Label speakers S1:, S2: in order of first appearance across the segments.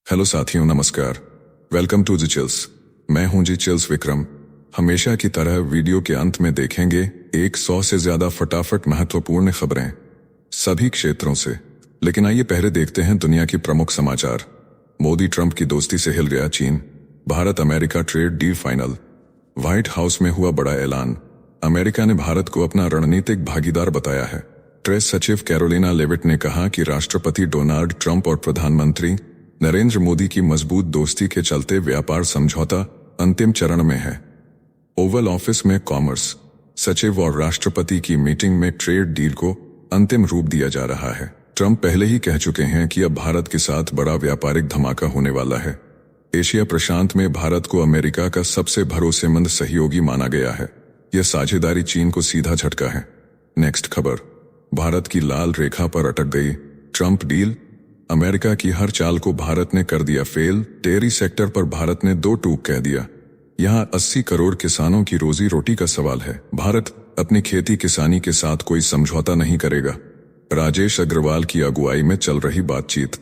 S1: Hello साथियों, नमस्कार। Welcome to the chills. मैं हूं जी चिल्स विक्रम। हमेशा की तरह वीडियो के अंत में देखेंगे 100 से ज्यादा फटाफट महत्वपूर्ण खबरें सभी क्षेत्रों से। लेकिन आइए पहले देखते हैं दुनिया की प्रमुख समाचार। मोदी ट्रंप की दोस्ती से हिल गया चीन। Bharat America trade deal final. White house में हुआ बड़ा ऐलान। अमेरिका ने भारत को अपना रणनीतिक भागीदार बताया है। प्रेस सचिव कैरोलिना लेविट ने कहा कि राष्ट्रपति डोनाल्ड ट्रंप और प्रधानमंत्री नरेंद्र मोदी की मजबूत दोस्ती के चलते व्यापार समझौता अंतिम चरण में है। ओवल ऑफिस में कॉमर्स सचिव और राष्ट्रपति की मीटिंग में ट्रेड डील को अंतिम रूप दिया जा रहा है। ट्रंप पहले ही कह चुके हैं कि अब भारत के साथ बड़ा व्यापारिक धमाका होने वाला है। एशिया प्रशांत में भारत को अमेरिका का सबसे भरोसेमंद सहयोगी माना गया है। यह साझेदारी चीन को सीधा झटका है। नेक्स्ट खबर। भारत की लाल रेखा पर अटक गई ट्रंप डील। अमेरिका की हर चाल को भारत ने कर दिया फेल। डेयरी सेक्टर पर भारत ने दो टूक कह दिया। यहाँ 80 करोड़ किसानों की रोजी रोटी का सवाल है। भारत अपनी खेती किसानी के साथ कोई समझौता नहीं करेगा। राजेश अग्रवाल की अगुवाई में चल रही बातचीत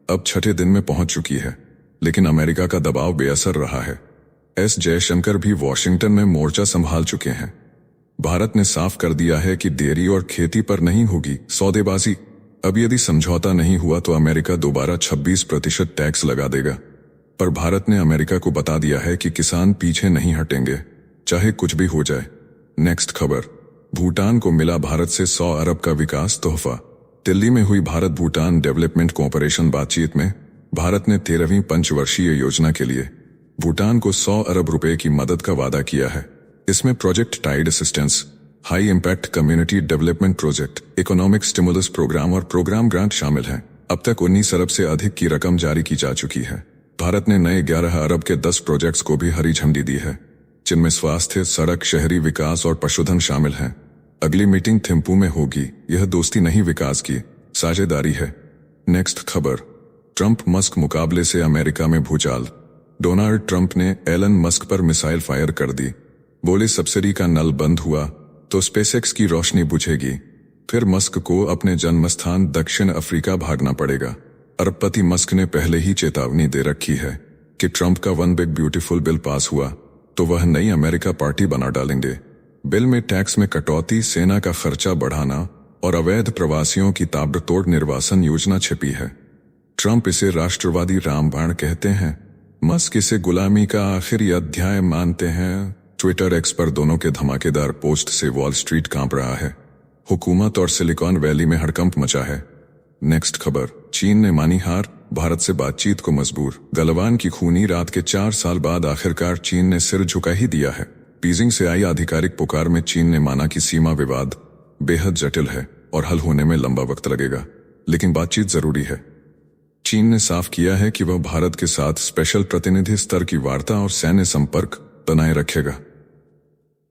S1: अब छठे दिन में पहुंच चुकी है, लेकिन अमेरिका का दबाव बेअसर रहा है। एस जयशंकर भी वॉशिंगटन में मोर्चा संभाल चुके हैं। भारत ने साफ कर दिया है कि डेयरी और खेती पर नहीं होगी सौदेबाजी। अब यदि समझौता नहीं हुआ तो अमेरिका दोबारा 26% टैक्स लगा देगा। पर भारत ने अमेरिका को बता दिया है कि किसान पीछे नहीं हटेंगे, चाहे कुछ भी हो जाए। नेक्स्ट खबर। भूटान को मिला भारत से 100 अरब का विकास तोहफा। दिल्ली में हुई भारत भूटान डेवलपमेंट कोऑपरेशन बातचीत में भारत ने 13वीं पंचवर्षीय योजना के लिए भूटान को 100 अरब रुपए की मदद का वादा किया है। इसमें project tied assistance, high impact community development project, economic stimulus programme और प्रोग्राम ग्रांट शामिल हैं। अब तक 19 अरब से अधिक की रकम जारी की जा चुकी है। भारत ने नए 11 अरब के 10 प्रोजेक्ट्स को भी हरी झंडी दी है, जिनमें स्वास्थ्य, सड़क, शहरी विकास और पशुधन शामिल हैं। अगली मीटिंग थिम्पू में होगी। यह दोस्ती नहीं, विकास की साझेदारी है। नेक्स्ट खबर। ट्रंप मस्क मुकाबले से अमेरिका में भूचाल। डोनाल्ड ट्रंप ने एलन मस्क पर मिसाइल फायर कर दी। बोले सब्सिडी का नल बंद हुआ तो स्पेसएक्स की रोशनी बुझेगी। फिर मस्क को अपने जन्मस्थान दक्षिण अफ्रीका भागना पड़ेगा। अरबपति मस्क ने पहले ही चेतावनी दे रखी है कि ट्रंप का one big beautiful bill pass हुआ तो वह नई अमेरिका पार्टी बना डालेंगे। बिल में टैक्स में कटौती, सेना का खर्चा बढ़ाना और अवैध प्रवासियों की ताबड़तोड़ निर्वासन योजना छिपी है। ट्रंप इसे राष्ट्रवादी रामबाण कहते हैं। मस्क इसे गुलामी का आखिरी अध्याय मानते हैं। ट्विटर एक्स पर दोनों के धमाकेदार पोस्ट से वॉल स्ट्रीट कांप रहा है। हुकूमत और सिलिकॉन वैली में हड़कंप मचा है। नेक्स्ट खबर। चीन ने मानी हार, भारत से बातचीत को मजबूर। गलवान की खूनी रात के 4 साल बाद आखिरकार चीन ने सिर झुका ही दिया है। बीजिंग से आई आधिकारिक पुकार में चीन ने माना कि सीमा विवाद बेहद जटिल है और हल होने में लंबा वक्त लगेगा, लेकिन बातचीत जरूरी है। चीन ने साफ किया है कि वह भारत के साथ स्पेशल प्रतिनिधि स्तर की वार्ता और सैन्य संपर्क बनाए रखेगा।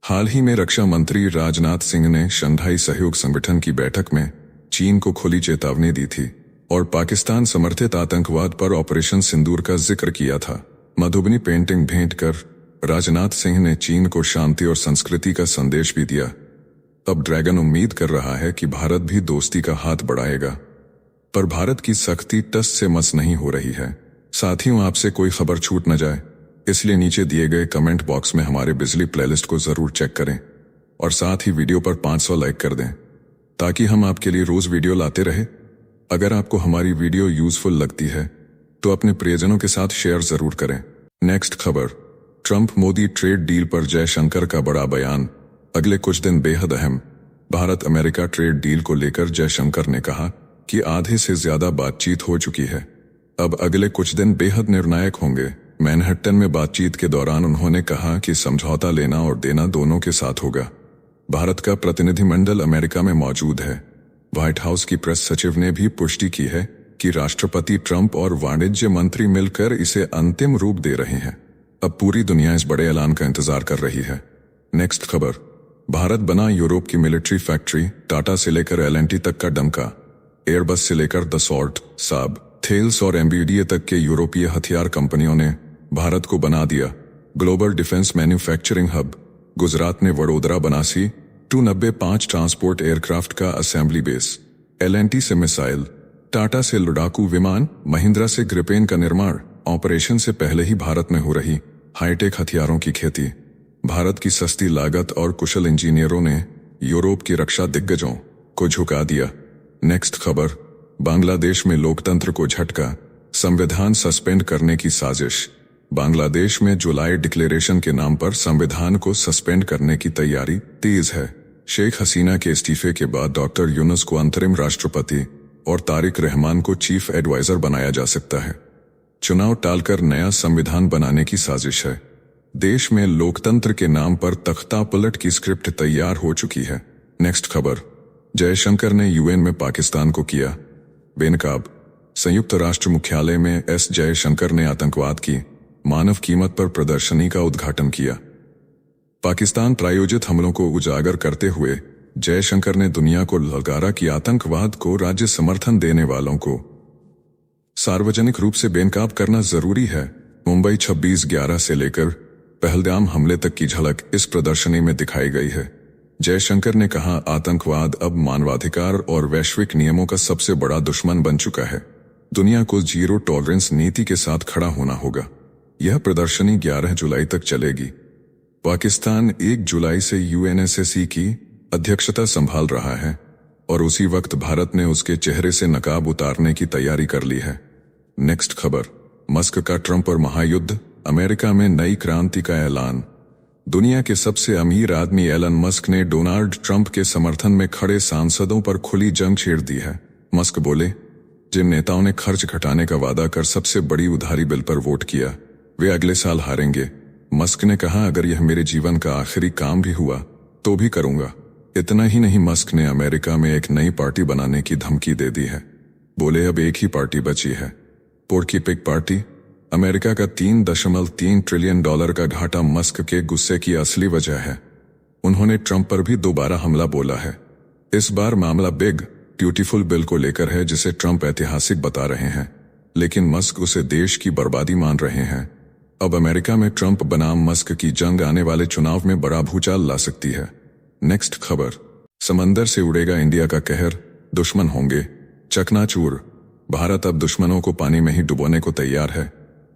S1: हाल ही में रक्षा मंत्री राजनाथ सिंह ने शंघाई सहयोग संगठन की बैठक में चीन को खुली चेतावनी दी थी और पाकिस्तान समर्थित आतंकवाद पर ऑपरेशन सिंदूर का जिक्र किया था। मधुबनी पेंटिंग भेंट कर राजनाथ सिंह ने चीन को शांति और संस्कृति का संदेश भी दिया। अब ड्रैगन उम्मीद कर रहा है कि भारत भी दोस्ती का हाथ बढ़ाएगा, पर भारत की सख्ती टस से मस नहीं हो रही है। साथियों, आपसे कोई खबर छूट न जाए, इसलिए नीचे दिए गए कमेंट बॉक्स में हमारे बिजली प्लेलिस्ट को जरूर चेक करें और साथ ही वीडियो पर 500 लाइक कर दें ताकि हम आपके लिए रोज वीडियो लाते रहे। अगर आपको हमारी वीडियो यूजफुल लगती है तो अपने प्रियजनों के साथ शेयर जरूर करें। नेक्स्ट खबर। ट्रंप मोदी ट्रेड डील पर जयशंकर का बड़ा बयान। अगले कुछ दिन बेहद अहम। भारत अमेरिका ट्रेड डील को लेकर जयशंकर ने कहा कि आधे से ज्यादा बातचीत हो चुकी है। अब अगले कुछ दिन बेहद निर्णायक होंगे। मैनहट्टन में बातचीत के दौरान उन्होंने कहा कि समझौता लेना और देना दोनों के साथ होगा। भारत का प्रतिनिधिमंडल अमेरिका में मौजूद है। व्हाइट हाउस की प्रेस सचिव ने भी पुष्टि की है कि राष्ट्रपति ट्रंप और वाणिज्य मंत्री मिलकर इसे अंतिम रूप दे रहे हैं। अब पूरी दुनिया इस बड़े ऐलान का इंतजार कर रही है। नेक्स्ट खबर। भारत बना यूरोप की मिलिट्री फैक्ट्री। टाटा से लेकर एल&टी तक का डंका। एयरबस से लेकर दसॉल्ट, साब, थेल्स और एमबीडीए तक के यूरोपीय हथियार कंपनियों ने भारत को बना दिया global defence manufacturing hub. Gujarat ने वडोदरा बनासी TU-95 ट्रांसपोर्ट एयरक्राफ्ट का असेंबली बेस। एल&टी से मिसाइल, टाटा से लड़ाकू विमान, महिंद्रा से ग्रिपेन का निर्माण, ऑपरेशन से पहले ही भारत में हो रही हाईटेक हथियारों की खेती। भारत की सस्ती लागत और कुशल इंजीनियरों ने यूरोप की रक्षा दिग्गजों को झुका दिया। नेक्स्ट खबर, बांग्लादेश में लोकतंत्र को झटका, संविधान सस्पेंड करने की साजिश। बांग्लादेश में जुलाई डिक्लेरेशन के नाम पर संविधान को सस्पेंड करने की तैयारी तेज है। शेख हसीना के इस्तीफे के बाद डॉक्टर यूनुस को अंतरिम राष्ट्रपति और तारिक रहमान को चीफ एडवाइजर बनाया जा सकता है। चुनाव टालकर नया संविधान बनाने की साजिश है। देश में लोकतंत्र के नाम पर तख्ता पलट की स्क्रिप्ट तैयार हो चुकी है। नेक्स्ट खबर, जयशंकर ने यूएन में पाकिस्तान को किया बेनकाब। संयुक्त राष्ट्र मुख्यालय में एस जयशंकर ने आतंकवाद की मानव कीमत पर प्रदर्शनी का उद्घाटन किया। पाकिस्तान प्रायोजित हमलों को उजागर करते हुए जयशंकर ने दुनिया को ललकारा कि आतंकवाद को राज्य समर्थन देने वालों को सार्वजनिक रूप से बेनकाब करना जरूरी है। मुंबई 26/11 से लेकर पहलगाम हमले तक की झलक इस प्रदर्शनी में दिखाई गई है। जयशंकर ने कहा, आतंकवाद अब मानवाधिकार और वैश्विक नियमों का सबसे बड़ा दुश्मन बन चुका है। दुनिया को जीरो टॉलरेंस नीति के साथ खड़ा होना होगा। यह प्रदर्शनी 11 जुलाई तक चलेगी। पाकिस्तान 1 जुलाई से यूएनएससी की अध्यक्षता संभाल रहा है और उसी वक्त भारत ने उसके चेहरे से नकाब उतारने की तैयारी कर ली है। नेक्स्ट खबर, मस्क का ट्रंप और महायुद्ध, अमेरिका में नई क्रांति का ऐलान। दुनिया के सबसे अमीर आदमी एलन मस्क ने डोनाल्ड ट्रंप के समर्थन में खड़े सांसदों पर खुली जंग छेड़ दी है। मस्क बोले, जिन नेताओं ने खर्च घटाने का वादा कर सबसे बड़ी उधारी बिल पर वोट किया, वे अगले साल हारेंगे। मस्क ने कहा, अगर यह मेरे जीवन का आखिरी काम भी हुआ तो भी करूंगा। इतना ही नहीं, मस्क ने अमेरिका में एक नई पार्टी बनाने की धमकी दे दी है। बोले, अब एक ही पार्टी बची है, पोर्की पिग पार्टी। अमेरिका का $3.3 ट्रिलियन का घाटा मस्क के गुस्से की असली वजह है। उन्होंने ट्रंप पर भी दोबारा हमला बोला है। इस बार मामला बिग ब्यूटीफुल बिल को लेकर है, जिसे ट्रंप ऐतिहासिक बता रहे हैं, लेकिन मस्क उसे देश की बर्बादी मान रहे हैं। अब अमेरिका में ट्रंप बनाम मस्क की जंग आने वाले चुनाव में बड़ा भूचाल ला सकती है। नेक्स्ट खबर, समंदर से उड़ेगा इंडिया का कहर, दुश्मन होंगे चकनाचूर। भारत अब दुश्मनों को पानी में ही डुबोने को तैयार है।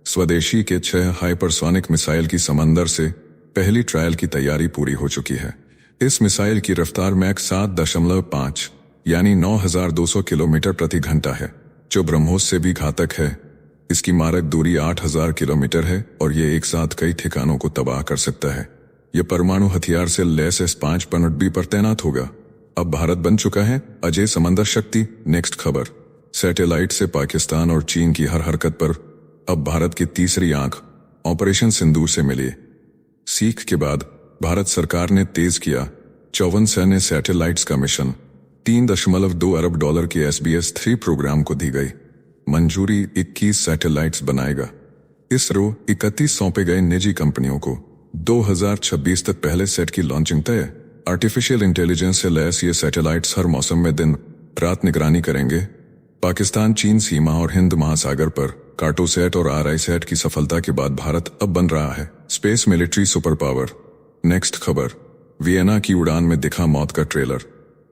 S1: स्वदेशी के 6 हाइपरसोनिक मिसाइल की समंदर से पहली ट्रायल की तैयारी पूरी हो चुकी है। इस मिसाइल की रफ्तार मैक 7.5 यानी 9,200 किलोमीटर प्रति घंटा है, जो ब्रह्मोस से भी घातक है। इसकी मारक दूरी 8,000 किलोमीटर है और ये एक साथ कई ठिकानों को तबाह कर सकता है। यह परमाणु हथियार से लैस S-5 पनडुब्बी पर तैनात होगा। अब भारत बन चुका है अजय समंदर शक्ति। नेक्स्ट खबर, सैटेलाइट से पाकिस्तान और चीन की हर हरकत पर अब भारत की तीसरी आंख ऑपरेशन सिंदूर से मिली। सीख के बाद भारत सरकार ने तेज किया 54 सैन्य सैटेलाइट्स का मिशन। $3.2 अरब के SBS-3 प्रोग्राम को दी गई मंजूरी। 21 सैटेलाइट्स बनाएगा। इसरो 31 सौंपे गए निजी कंपनियों को। 2026 तक पहले सेट की लॉन्चिंग तय। आर्टिफिशियल इंटेलिजेंस से लैस ये सैटेलाइट्स हर मौसम में दिन रात निगरानी करेंगे। पाकिस्तान चीन सीमा और हिंद महासागर पर कार्टोसैट और RISAT की सफलता के बाद भारत अब बन रहा है space military super power. Next खबर, वियना की उड़ान में दिखा मौत का ट्रेलर।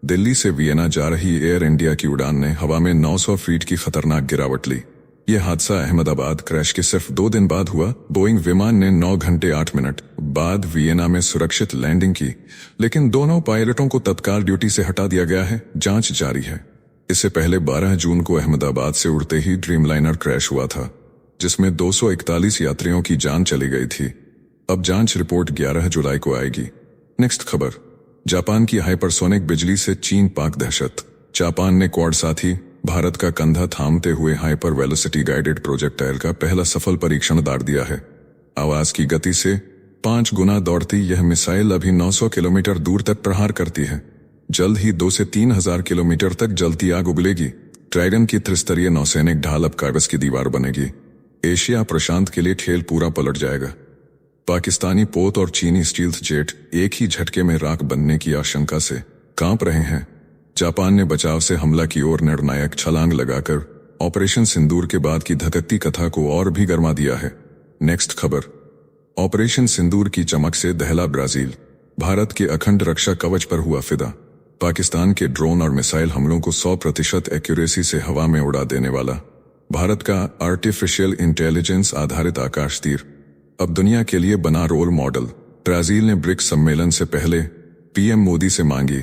S1: दिल्ली से वियना जा रही एयर इंडिया की उड़ान ने हवा में 900 फीट की खतरनाक गिरावट ली। यह हादसा अहमदाबाद क्रैश के सिर्फ 2 दिन बाद हुआ। बोइंग विमान ने 9 घंटे 8 मिनट बाद वियना में सुरक्षित लैंडिंग की, लेकिन दोनों पायलटों को तत्काल ड्यूटी से हटा दिया गया है। जांच जारी है। इससे पहले 12 जून को अहमदाबाद से उड़ते ही ड्रीमलाइनर क्रैश हुआ था, जिसमें 241 यात्रियों की जान चली गई थी। अब जांच रिपोर्ट 11 जुलाई को आएगी। नेक्स्ट खबर, जापान की हाइपरसोनिक बिजली से चीन पाक दहशत। जापान ने क्वाड साथी भारत का कंधा थामते हुए हाइपर वेलोसिटी गाइडेड प्रोजेक्टाइल का पहला सफल परीक्षण दार दिया है। आवाज की गति से 5 गुना दौड़ती यह मिसाइल अभी 900 किलोमीटर दूर तक प्रहार करती है। जल्द ही 2 से 3 हजार किलोमीटर तक जलती आग उगलेगी। ट्राइडन की त्रिस्तरीय नौसैनिक ढाल अब कागज की दीवार बनेगी। एशिया प्रशांत के लिए खेल पूरा पलट जाएगा। पाकिस्तानी पोत और चीनी स्टील्थ जेट एक ही झटके में राख बनने की आशंका से कांप रहे हैं। जापान ने बचाव से हमला की ओर निर्णायक छलांग लगाकर ऑपरेशन सिंदूर के बाद की धककती कथा को और भी गर्मा दिया है। नेक्स्ट खबर, ऑपरेशन सिंदूर की चमक से दहला ब्राजील। भारत के अखंड रक्षा कवच पर हुआ फिदा। पाकिस्तान के ड्रोन और मिसाइल हमलों को 100% एक्यूरेसी से हवा में उड़ा देने वाला भारत का आर्टिफिशियल इंटेलिजेंस आधारित आकाश तीर अब दुनिया के लिए बना रोल मॉडल। ब्राजील ने ब्रिक्स सम्मेलन से पहले पीएम मोदी से मांगी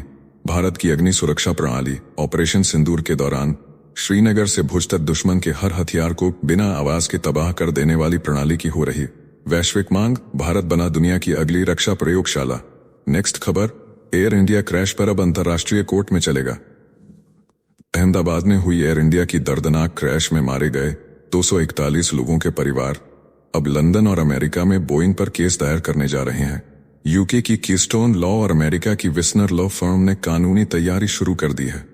S1: भारत की अग्नि सुरक्षा प्रणाली। ऑपरेशन सिंदूर के दौरान श्रीनगर से भुज तक दुश्मन के हर हथियार को बिना आवाज के तबाह कर देने वाली प्रणाली की हो रही वैश्विक मांग। भारत बना दुनिया की अगली रक्षा प्रयोगशाला। नेक्स्ट खबर, एयर इंडिया क्रैश पर अब अंतर्राष्ट्रीय कोर्ट में चलेगा। अहमदाबाद में हुई एयर इंडिया की दर्दनाक क्रैश में मारे गए 241 लोगों के परिवार अब लंदन और अमेरिका में बोइंग पर केस दायर करने जा रहे हैं। यूके की कीस्टोन लॉ और अमेरिका की विस्नर लॉ फर्म ने कानूनी तैयारी शुरू कर दी है।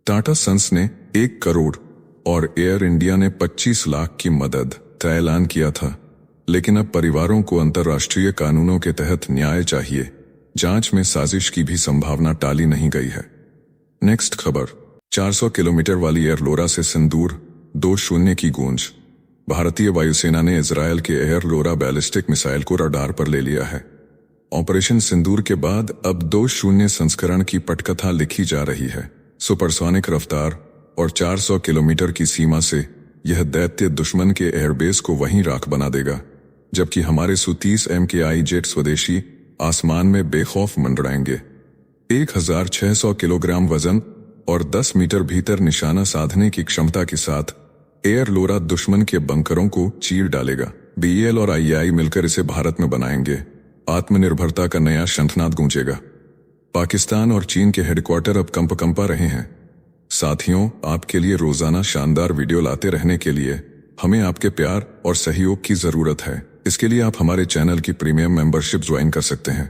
S1: टाटा सन्स ने 1 करोड़ और एयर इंडिया ने 25 लाख की मदद का ऐलान किया था, लेकिन अब परिवारों को अंतर्राष्ट्रीय कानूनों के तहत न्याय चाहिए। जांच में साजिश की भी संभावना टाली नहीं गई है। नेक्स्ट खबर, 400 किलोमीटर वाली एयर लोरा से सिंदूर 2-0 की गूंज। भारतीय वायुसेना ने इजरायल के एयर लोरा बैलिस्टिक मिसाइल को रडार पर ले लिया है। ऑपरेशन सिंदूर के बाद अब 2-0 संस्करण की पटकथा लिखी जा रही है। सुपरसोनिक रफ्तार और 400 किलोमीटर की सीमा से यह दैत्य दुश्मन के एयरबेस को वहीं राख बना देगा, जबकि हमारे Su-30 MKI जेट स्वदेशी आसमान में बेखौफ मंडराएंगे। 1600 किलोग्राम वजन और 10 मीटर भीतर निशाना साधने की क्षमता के साथ एयर लोरा दुश्मन के बंकरों को चीर डालेगा। BEL और IAI मिलकर इसे भारत में बनाएंगे। आत्मनिर्भरता का नया शंखनाद गूंजेगा। पाकिस्तान और चीन के हेडक्वार्टर अब कंपा रहे हैं। साथियों, आपके लिए रोजाना शानदार वीडियो लाते रहने के लिए हमें आपके प्यार और सहयोग की जरूरत है। इसके लिए आप हमारे चैनल की प्रीमियम मेंबरशिप ज्वाइन कर सकते हैं।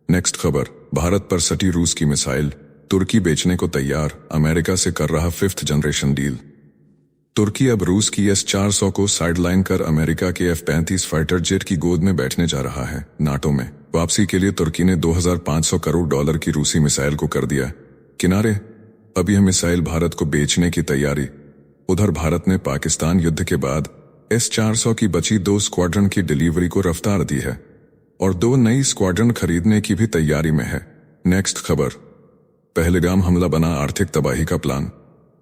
S1: नेक्स्ट खबर, भारत पर सटी रूस की मिसाइल तुर्की बेचने को तैयार। अमेरिका से कर रहा 5th जनरेशन डील। तुर्की अब रूस की S-400 को साइडलाइन कर अमेरिका के F-35 फाइटर जेट की गोद में बैठने जा रहा है। नाटो में वापसी के लिए तुर्की ने $2,500 करोड़ की रूसी मिसाइल को कर दिया किनारे। अब यह मिसाइल भारत को बेचने की तैयारी। उधर भारत ने पाकिस्तान युद्ध के बाद S-400 की बची 2 स्क्वाड्रन की डिलीवरी को रफ्तार दी है और 2 नई स्क्वाड्रन खरीदने की भी तैयारी में है। नेक्स्ट खबर, पहलगाम हमला बना आर्थिक तबाही का प्लान।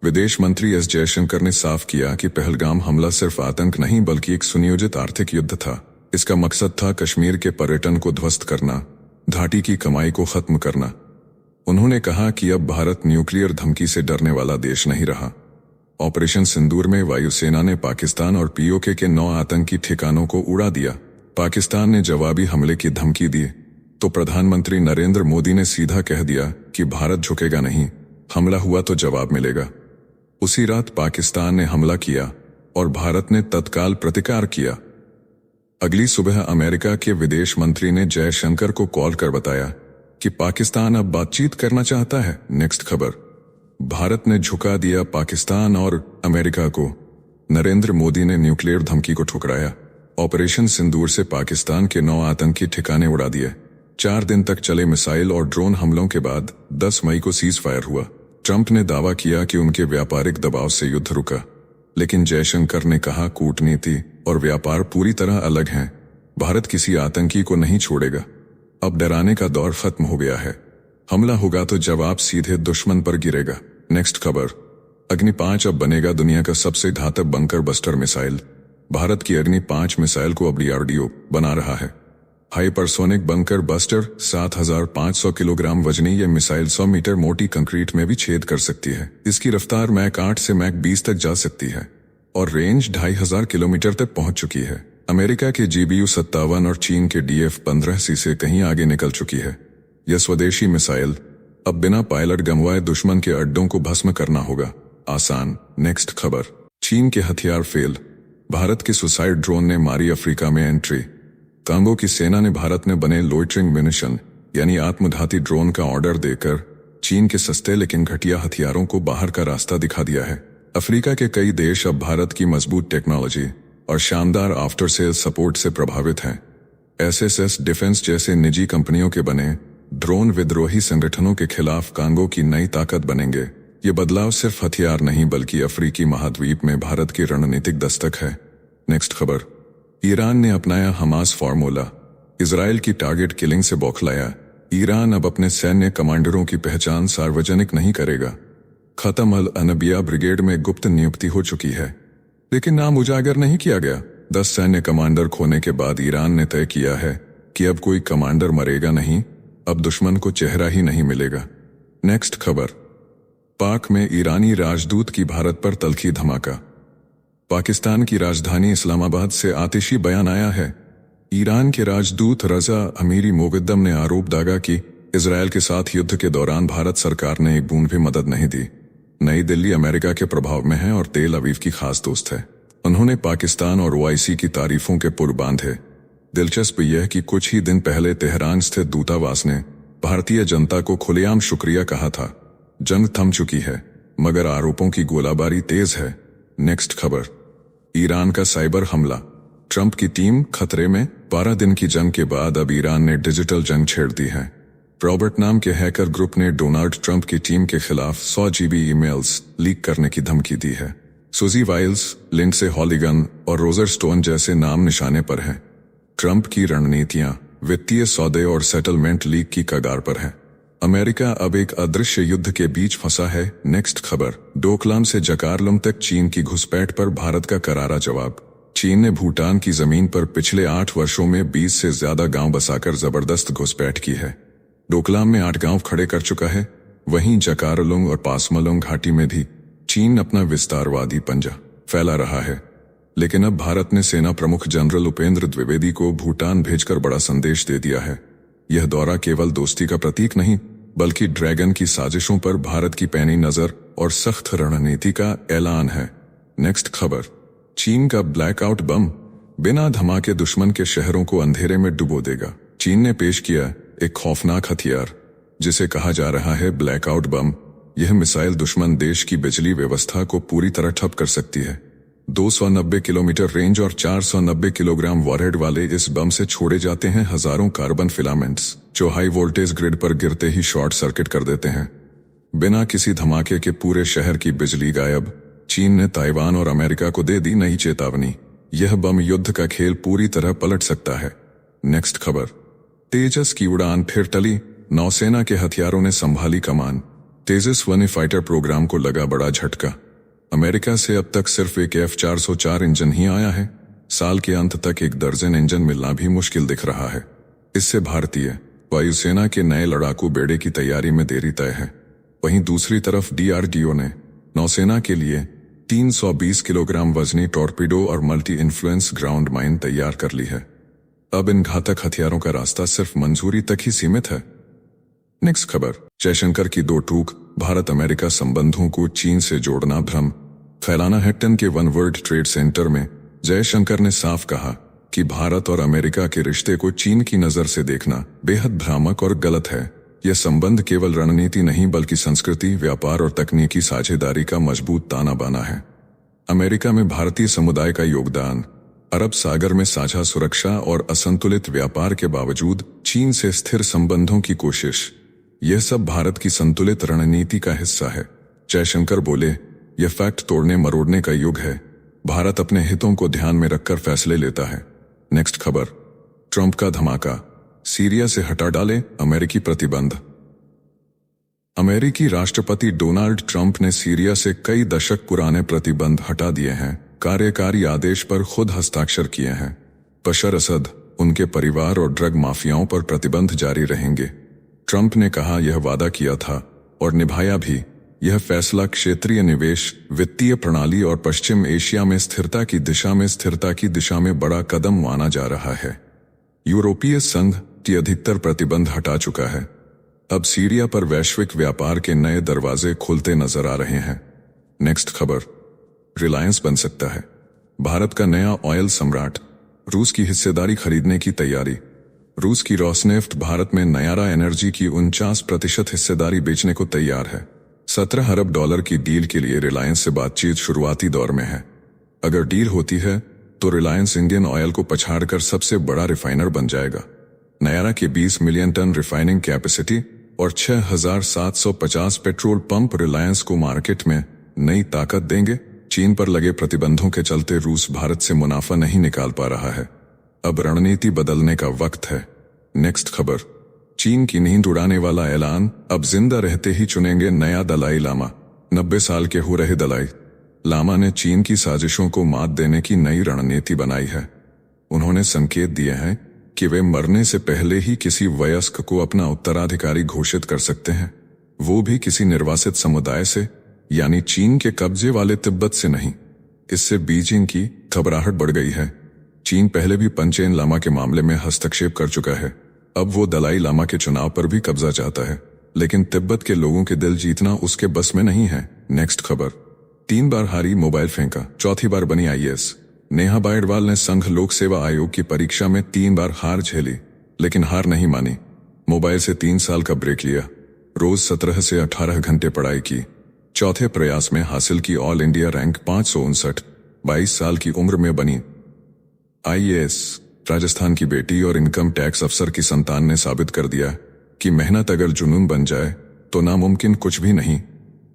S1: विदेश मंत्री एस जयशंकर ने साफ किया कि पहलगाम हमला सिर्फ आतंक नहीं बल्कि एक सुनियोजित आर्थिक युद्ध था। इसका मकसद था कश्मीर के पर्यटन को ध्वस्त करना, घाटी की कमाई को खत्म करना। उन्होंने कहा कि अब भारत न्यूक्लियर धमकी से डरने वाला देश नहीं रहा। ऑपरेशन सिंदूर में वायुसेना ने पाकिस्तान और POK के 9 आतंकी ठिकानों को उड़ा दिया। पाकिस्तान ने जवाबी हमले की धमकी दी तो प्रधानमंत्री नरेंद्र मोदी ने सीधा कह दिया कि भारत झुकेगा नहीं, हमला हुआ तो जवाब मिलेगा। उसी रात पाकिस्तान ने हमला किया और भारत ने तत्काल प्रतिकार किया। अगली सुबह अमेरिका के विदेश मंत्री ने जयशंकर को कॉल कर बताया कि पाकिस्तान अब बातचीत करना चाहता है। नेक्स्ट खबर, भारत ने झुका दिया पाकिस्तान और अमेरिका को। नरेंद्र मोदी ने न्यूक्लियर धमकी को ठुकराया। ऑपरेशन सिंदूर से पाकिस्तान के 9 आतंकी ठिकाने उड़ा दिए। 4 दिन तक चले मिसाइल और ड्रोन हमलों के बाद 10 मई को सीज फायर हुआ। ट्रंप ने दावा किया कि उनके व्यापारिक दबाव से युद्ध रुका, लेकिन जयशंकर ने कहा कूटनीति और व्यापार पूरी तरह अलग हैं। भारत किसी आतंकी को नहीं छोड़ेगा। अब डराने का दौर खत्म हो गया है। हमला होगा तो जवाब सीधे दुश्मन पर गिरेगा। नेक्स्ट खबर, अग्नि 5 अब बनेगा दुनिया का सबसे घातक बंकर बस्टर मिसाइल। भारत की अग्नि 5 मिसाइल को अब DRDO बना रहा है। हाइपरसोनिक बंकर बस्टर 7,500 किलोग्राम वजनी यह मिसाइल 100 मीटर मोटी कंक्रीट में भी छेद कर सकती है। इसकी रफ्तार मैक 8 से मैक 20 तक जा सकती है और रेंज 2,500 किलोमीटर तक पहुंच चुकी है। अमेरिका के GBU-57 और चीन के DF-15C से कहीं आगे निकल चुकी है। यह स्वदेशी मिसाइल अब बिना पायलट गंवाए दुश्मन के अड्डों को भस्म करना होगा। आसान। नेक्स्ट खबर, चीन के हथियार फेल। भारत के सुसाइड ड्रोन ने मारी अफ्रीका में एंट्री। कांगो की सेना ने भारत में बने लोइटरिंग म्यूनिशन यानी आत्मघाती ड्रोन का ऑर्डर देकर चीन के सस्ते लेकिन घटिया हथियारों को बाहर का रास्ता दिखा दिया है। अफ्रीका के कई देश अब भारत की मजबूत टेक्नोलॉजी और शानदार आफ्टर सेल सपोर्ट से प्रभावित हैं। SSS डिफेंस जैसे निजी कंपनियों के बने ड्रोन विद्रोही संगठनों के खिलाफ कांगो की नई ताकत बनेंगे। ये बदलाव सिर्फ हथियार नहीं बल्कि अफ्रीकी महाद्वीप में भारत की रणनीतिक दस्तक है। नेक्स्ट खबर, ईरान ने अपनाया हमास फॉर्मूला। इजराइल की टारगेट किलिंग से बौखलाया ईरान अब अपने सैन्य कमांडरों की पहचान सार्वजनिक नहीं करेगा। खत्म अल अनबिया ब्रिगेड में गुप्त नियुक्ति हो चुकी है, लेकिन नाम उजागर नहीं किया गया। 10 सैन्य कमांडर खोने के बाद ईरान ने तय किया है कि अब कोई कमांडर मरेगा नहीं, अब दुश्मन को चेहरा ही नहीं मिलेगा। नेक्स्ट खबर, पाक में ईरानी राजदूत की भारत पर तल्खी धमाका। पाकिस्तान की राजधानी इस्लामाबाद से आतिशी बयान आया है। ईरान के राजदूत रजा अमीरी मोगद्दम ने आरोप दागा कि इजरायल के साथ युद्ध के दौरान भारत सरकार ने एक बूंद भी मदद नहीं दी। नई दिल्ली अमेरिका के प्रभाव में है और तेल अवीव की खास दोस्त है। उन्होंने पाकिस्तान और ओआईसी की तारीफों के पुल बांधे। दिलचस्प यह कि कुछ ही दिन पहले तेहरान स्थित दूतावास ने भारतीय जनता को खुलेआम शुक्रिया कहा था। जंग थम चुकी है, मगर आरोपों की गोलाबारी तेज है। नेक्स्ट खबर, ईरान का साइबर हमला, ट्रंप की टीम खतरे में। 12 दिन की जंग के बाद अब ईरान ने डिजिटल जंग छेड़ दी है। रॉबर्ट नाम के हैकर ग्रुप ने डोनाल्ड ट्रंप की टीम के खिलाफ 100 GB ईमेल्स लीक करने की धमकी दी है। सुजी वाइल्स, लिंडसे हॉलिगन और रोजर स्टोन जैसे नाम निशाने पर हैं। ट्रंप की रणनीतियां वित्तीय सौदे और सेटलमेंट लीक की कगार पर है। अमेरिका अब एक अदृश्य युद्ध के बीच फंसा है। नेक्स्ट खबर, डोकलाम से जकार्लुम तक चीन की घुसपैठ पर भारत का करारा जवाब। चीन ने भूटान की जमीन पर पिछले 8 वर्षों में 20 से ज्यादा गांव बसाकर जबरदस्त घुसपैठ की है। डोकलाम में 8 गांव खड़े कर चुका है। वहीं जकार्लुम और पासमलोंग घाटी में भी चीन अपना विस्तारवादी पंजा फैला रहा है। लेकिन अब भारत ने सेना प्रमुख जनरल उपेंद्र द्विवेदी को भूटान भेजकर बड़ा संदेश दे दिया है। यह दौरा केवल दोस्ती का प्रतीक नहीं, बल्कि ड्रैगन की साजिशों पर भारत की पैनी नजर और सख्त रणनीति का ऐलान है। नेक्स्ट खबर, चीन का ब्लैकआउट बम बिना धमाके दुश्मन के शहरों को अंधेरे में डुबो देगा। चीन ने पेश किया एक खौफनाक हथियार जिसे कहा जा रहा है ब्लैकआउट बम। यह मिसाइल दुश्मन देश की बिजली व्यवस्था को पूरी तरह ठप कर सकती है। 290 किलोमीटर रेंज और 490 किलोग्राम वॉरहेड वाले इस बम से छोड़े जाते हैं हजारों कार्बन फिलामेंट्स, जो हाई वोल्टेज ग्रिड पर गिरते ही शॉर्ट सर्किट कर देते हैं। बिना किसी धमाके के पूरे शहर की बिजली गायब। चीन ने ताइवान और अमेरिका को दे दी नई चेतावनी। यह बम युद्ध का खेल पूरी तरह पलट सकता है। नेक्स्ट खबर, तेजस की उड़ान फिर टली। नौसेना के हथियारों ने संभाली कमान। तेजस्विनी फाइटर प्रोग्राम को लगा बड़ा झटका। अमेरिका से अब तक सिर्फ एक F-404 इंजन ही आया है। साल के अंत तक 1 दर्जन इंजन मिलना भी मुश्किल दिख रहा है। इससे भारतीय वायुसेना के नए लड़ाकू बेड़े की तैयारी में देरी तय है। वहीं दूसरी तरफ DRDO ने नौसेना के लिए 320 किलोग्राम वजनी टॉर्पीडो और मल्टी इन्फ्लुएंस ग्राउंड माइन तैयार कर ली है। अब इन घातक हथियारों का रास्ता सिर्फ मंजूरी तक ही सीमित है। नेक्स्ट खबर, जयशंकर की 2 टूक। भारत अमेरिका संबंधों को चीन से जोड़ना भ्रम फैलाना। हैटन के वन वर्ल्ड ट्रेड सेंटर में जयशंकर ने साफ कहा कि भारत और अमेरिका के रिश्ते को चीन की नजर से देखना बेहद भ्रामक और गलत है। यह संबंध केवल रणनीति नहीं, बल्कि संस्कृति, व्यापार और तकनीकी साझेदारी का मजबूत ताना बाना है। अमेरिका में भारतीय समुदाय का योगदान, अरब सागर में साझा सुरक्षा और असंतुलित व्यापार के बावजूद चीन से स्थिर संबंधों की कोशिश, यह सब भारत की संतुलित रणनीति का हिस्सा है। जयशंकर बोले, यह फैक्ट तोड़ने मरोड़ने का युग है। भारत अपने हितों को ध्यान में रखकर फैसले लेता है। नेक्स्ट खबर, ट्रंप का धमाका। सीरिया से हटा डाले अमेरिकी प्रतिबंध। अमेरिकी राष्ट्रपति डोनाल्ड ट्रंप ने सीरिया से कई दशक पुराने प्रतिबंध हटा दिए हैं। कार्यकारी आदेश पर खुद हस्ताक्षर किए हैं। बशर असद, उनके परिवार और ड्रग माफियाओं पर प्रतिबंध जारी रहेंगे। ट्रंप ने कहा यह वादा किया था और निभाया भी। यह फैसला क्षेत्रीय निवेश, वित्तीय प्रणाली और पश्चिम एशिया में स्थिरता की दिशा में बड़ा कदम माना जा रहा है। यूरोपीय संघ की अधिकतर प्रतिबंध हटा चुका है। अब सीरिया पर वैश्विक व्यापार के नए दरवाजे खुलते नजर आ रहे हैं। नेक्स्ट खबर, रिलायंस बन सकता है भारत का नया ऑयल सम्राट। रूस की हिस्सेदारी खरीदने की तैयारी। रूस की रोसनेफ्ट भारत में नयारा एनर्जी की 49% हिस्सेदारी बेचने को तैयार है। $17 अरब की डील के लिए रिलायंस से बातचीत शुरुआती दौर में है। अगर डील होती है तो रिलायंस इंडियन ऑयल को पछाड़कर सबसे बड़ा रिफाइनर बन जाएगा। नयारा की 20 मिलियन टन रिफाइनिंग कैपेसिटी और 6,750 पेट्रोल पंप रिलायंस को मार्केट में नई ताकत देंगे। चीन पर लगे प्रतिबंधों के चलते रूस भारत से मुनाफा नहीं निकाल पा रहा है। अब रणनीति बदलने का वक्त है। नेक्स्ट खबर, चीन की नींद उड़ाने वाला ऐलान, अब जिंदा रहते ही चुनेंगे नया दलाई लामा। 90 साल के हो रहे दलाई लामा ने चीन की साजिशों को मात देने की नई रणनीति बनाई है। उन्होंने संकेत दिए हैं कि वे मरने से पहले ही किसी वयस्क को अपना उत्तराधिकारी घोषित कर सकते हैं, वो भी किसी निर्वासित समुदाय से, यानी चीन के कब्जे वाले तिब्बत से नहीं। इससे बीजिंग की घबराहट बढ़ गई है। चीन पहले भी पंचेन लामा के मामले में हस्तक्षेप कर चुका है। अब वो दलाई लामा के चुनाव पर भी कब्जा चाहता है, लेकिन तिब्बत के लोगों के दिल जीतना उसके बस में नहीं है। नेक्स्ट खबर, 3 बार हारी मोबाइल फेंका, 4थी बार बनी IAS। नेहा बायडवाल ने संघ लोक सेवा आयोग की परीक्षा में 3 बार हार झेली, लेकिन हार नहीं मानी। मोबाइल से 3 साल का ब्रेक लिया, रोज 17 से 18 घंटे पढ़ाई की। चौथे प्रयास में हासिल की ऑल इंडिया रैंक 559। 22 साल की उम्र में बनी IAS। राजस्थान की बेटी और इनकम टैक्स अफसर की संतान ने साबित कर दिया कि मेहनत अगर जुनून बन जाए तो नामुमकिन कुछ भी नहीं।